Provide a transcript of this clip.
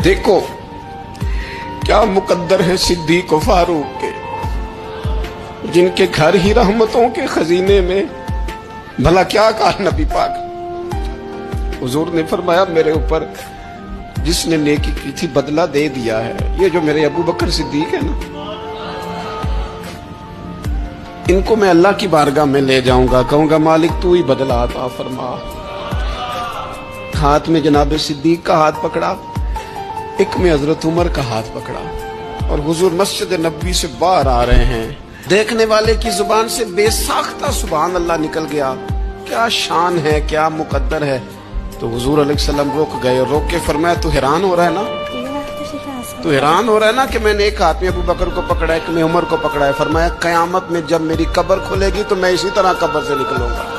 دیکھو کیا مقدر ہے صدیق و فاروق کے، جن کے گھر ہی رحمتوں کے خزینے میں۔ بھلا کیا کہا نبی پاک؟ حضور نے فرمایا میرے اوپر جس نے نیکی کی تھی بدلہ دے دیا ہے۔ یہ جو میرے ابو بکر صدیق ہے نا، ان کو میں اللہ کی بارگاہ میں لے جاؤں گا، کہوں گا مالک تو ہی بدلہ عطا فرما۔ ہاتھ میں جناب صدیق کا ہاتھ پکڑا، ایک میں حضرت عمر کا ہاتھ پکڑا، اور حضور مسجد نبوی سے باہر آ رہے ہیں۔ دیکھنے والے کی زبان سے بے ساختہ سبحان اللہ نکل گیا۔ کیا شان ہے، کیا مقدر ہے۔ تو حضور علیہ السلام روک گئے، اور روک کے فرمایا تو حیران ہو رہا ہے نا، تو حیران ہو رہا ہے نا کہ میں نے ایک ہاتھ میں ابو بکر کو پکڑا ہے، ایک میں عمر کو پکڑا ہے۔ فرمایا قیامت میں جب میری قبر کھلے گی تو میں اسی طرح قبر سے نکلوں گا۔